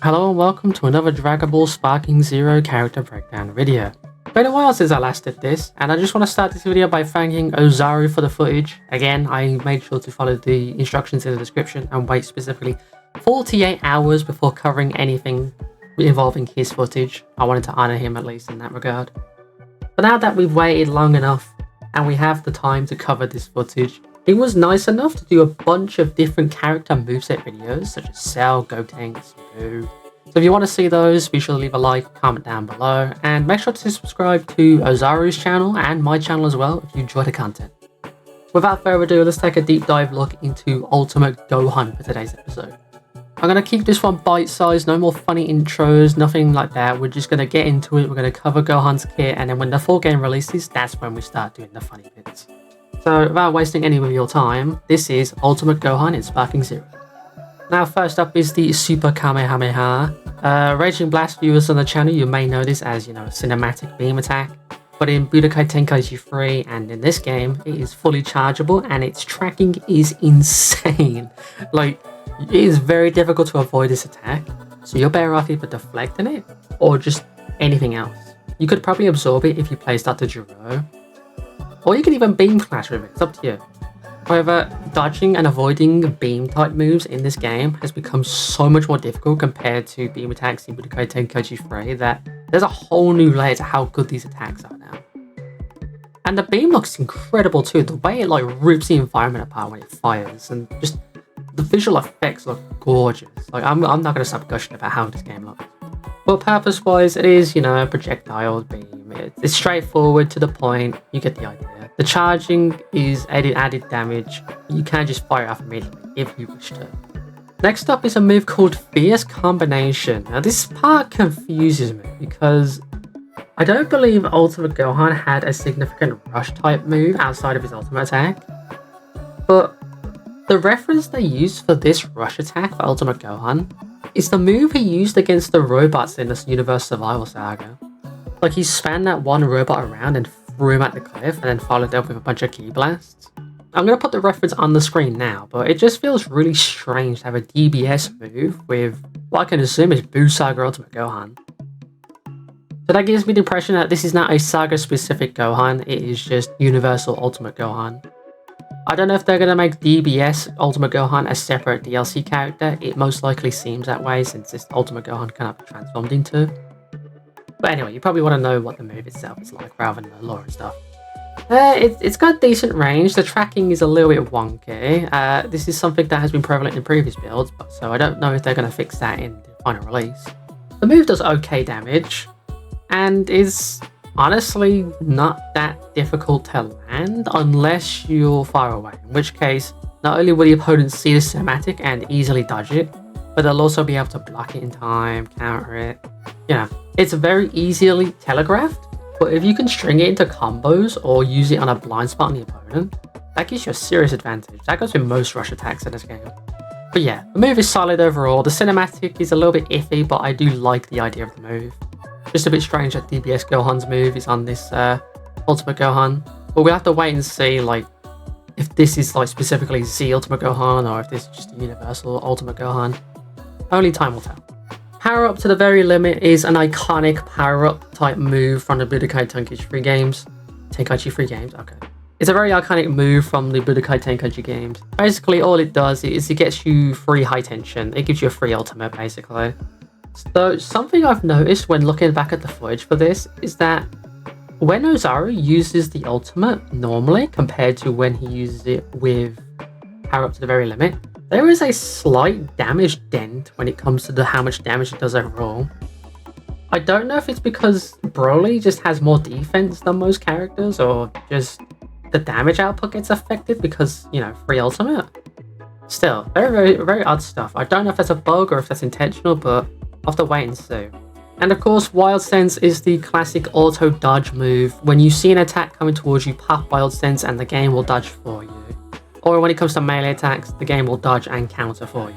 Hello and welcome to another Dragon Ball Sparking Zero character breakdown video. It's been a while since I last did this, and I just want to start this video by thanking Ozaru for the footage. Again, I made sure to follow the instructions in the description and wait specifically 48 hours before covering anything involving his footage. I wanted to honour him at least in that regard. But now that we've waited long enough and we have the time to cover this footage, it was nice enough to do a bunch of different character moveset videos such as Cell, Goten, Boo. So if you want to see those, be sure to leave a like, comment down below, and make sure to subscribe to Ozaru's channel and my channel as well if you enjoy the content. Without further ado, let's take a deep dive look into Ultimate Gohan for today's episode. I'm going to keep this one bite-sized, no more funny intros, nothing like that. We're just going to get into it, we're going to cover Gohan's kit, and then when the full game releases, that's when we start doing the funny bits. So without wasting any of your time, this is Ultimate Gohan in Sparking Zero. Now first up is the Super Kamehameha. Raging Blast viewers on the channel, you may know this as, a cinematic beam attack. But in Budokai Tenkaichi 3 and in this game, it is fully chargeable and its tracking is insane. Like, it is very difficult to avoid this attack, so you're better off either deflecting it or just anything else. You could probably absorb it if you play Dr. Gero, or you can even beam clash with it, it's up to you. However, dodging and avoiding beam type moves in this game has become so much more difficult compared to beam attacks in Budokai Tenkaichi 3 that there's a whole new layer to how good these attacks are now. And the beam looks incredible too, the way it rips the environment apart when it fires, and just the visual effects look gorgeous. I'm not going to stop gushing about how this game looks. But purpose-wise, it is, a projectile beam. It's straightforward, to the point, you get the idea. The charging is added damage. You can just fire off immediately if you wish to. Next up is a move called Fierce Combination. Now this part confuses me because I don't believe Ultimate Gohan had a significant rush type move outside of his ultimate attack. But the reference they used for this rush attack for Ultimate Gohan is the move he used against the robots in this Universe Survival Saga. He span that one robot around and threw him at the cliff and then followed up with a bunch of ki blasts. I'm going to put the reference on the screen now, but it just feels really strange to have a DBS move with what I can assume is Buu Saga Ultimate Gohan. So that gives me the impression that this is not a Saga specific Gohan, it is just Universal Ultimate Gohan. I don't know if they're going to make DBS Ultimate Gohan a separate DLC character. It most likely seems that way since this Ultimate Gohan cannot be transformed into. But anyway, you probably want to know what the move itself is like rather than the lore and stuff. It's got decent range. The tracking is a little bit wonky. This is something that has been prevalent in previous builds, so I don't know if they're going to fix that in the final release. The move does okay damage and is honestly not that difficult to land unless you're far away, in which case not only will the opponent see the cinematic and easily dodge it, but they'll also be able to block it in time, counter it. It's very easily telegraphed, but if you can string it into combos or use it on a blind spot on the opponent, that gives you a serious advantage. That goes with most rush attacks in this game. But yeah, the move is solid overall. The cinematic is a little bit iffy, but I do like the idea of the move. Just a bit strange that DBS Gohan's move is on this Ultimate Gohan, but we'll have to wait and see if this is specifically Z Ultimate Gohan or if this is just a Universal Ultimate Gohan. Only time will tell. Power Up to the Very Limit is an iconic power-up type move from the Budokai Tenkaichi 3 games, okay. It's a very iconic move from the Budokai Tenkaichi games. Basically, all it does is it gets you free high tension. It gives you a free ultimate, basically. So, something I've noticed when looking back at the footage for this is that when Ozaru uses the ultimate normally, compared to when he uses it with Power Up to the Very Limit, there is a slight damage dent when it comes to how much damage it does overall. I don't know if it's because Broly just has more defense than most characters, or just the damage output gets affected because, free ultimate. Still, very, very, very odd stuff. I don't know if that's a bug or if that's intentional, but I'll have to wait and see. And of course, Wild Sense is the classic auto dodge move. When you see an attack coming towards you, pop Wild Sense and the game will dodge for you. Or when it comes to melee attacks, the game will dodge and counter for you.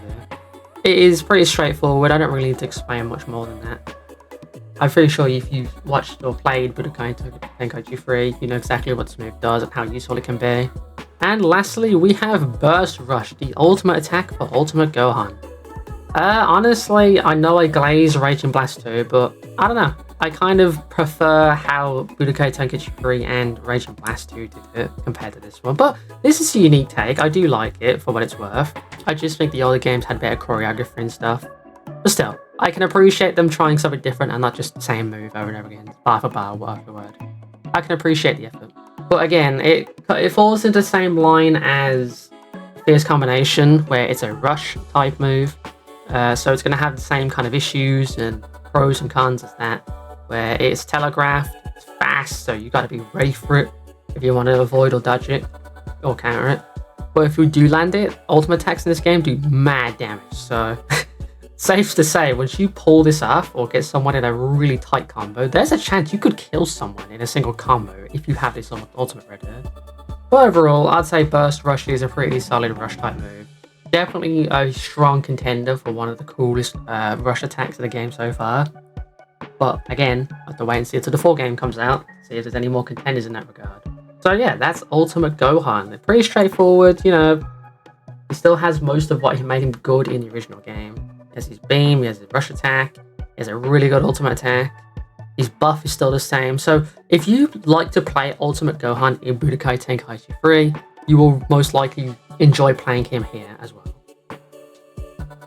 It is pretty straightforward, I don't really need to explain much more than that. I'm pretty sure if you've watched or played Budokai Tenkaichi 3, you know exactly what this move does and how useful it can be. And lastly, we have Burst Rush, the ultimate attack for Ultimate Gohan. Honestly, I know I glaze Raging Blast 2, but I don't know. I kind of prefer how Budokai Tenkaichi 3 and Raging Blast 2 did it compared to this one. But this is a unique take. I do like it for what it's worth. I just think the older games had better choreography and stuff. But still, I can appreciate them trying something different and not just the same move over and over again, bar for bar, word for word. I can appreciate the effort. But again, it falls into the same line as Fierce Combination, where it's a rush type move. So it's going to have the same kind of issues and pros and cons as that, where it's telegraphed, it's fast, so you got to be ready for it if you want to avoid or dodge it or counter it. But if you do land it, ultimate attacks in this game do mad damage. So safe to say, once you pull this off or get someone in a really tight combo, there's a chance you could kill someone in a single combo if you have this ultimate ready. But overall, I'd say Burst Rush is a pretty solid rush type move. Definitely a strong contender for one of the coolest rush attacks in the game so far. But again, I have to wait and see until the full game comes out, see if there's any more contenders in that regard. So yeah, that's Ultimate Gohan. Pretty straightforward, you know. He still has most of what he made him good in the original game. He has his beam, he has his rush attack, he has a really good ultimate attack. His buff is still the same. So if you like to play Ultimate Gohan in Budokai Tenkaichi 3, you will most likely enjoy playing him here as well.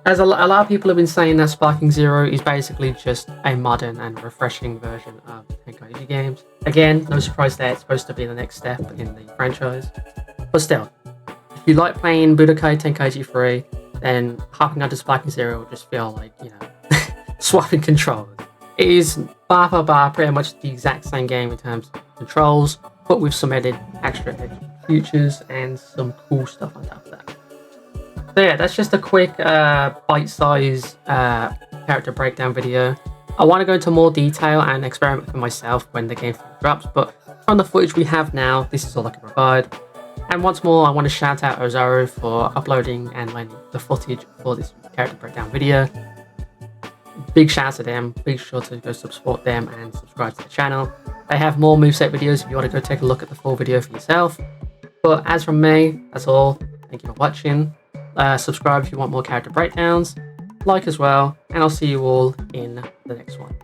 As a lot of people have been saying that Sparking Zero is basically just a modern and refreshing version of Tenkaichi games. Again, no surprise there, it's supposed to be the next step in the franchise. But still, if you like playing Budokai Tenkaichi 3, then hopping onto Sparking Zero will just feel like, you know, swapping controllers. It is bar for bar pretty much the exact same game in terms of controls, but with some added extra features and some cool stuff on top of that. So yeah, that's just a quick bite-sized character breakdown video. I want to go into more detail and experiment for myself when the game drops, but from the footage we have now, this is all I can provide. And once more, I want to shout out Ozaru for uploading and lending the footage for this character breakdown video. Big shout out to them. Be sure to go support them and subscribe to the channel. They have more moveset videos if you want to go take a look at the full video for yourself. But as from me, that's all. Thank you for watching. Subscribe if you want more character breakdowns. Like as well. And I'll see you all in the next one.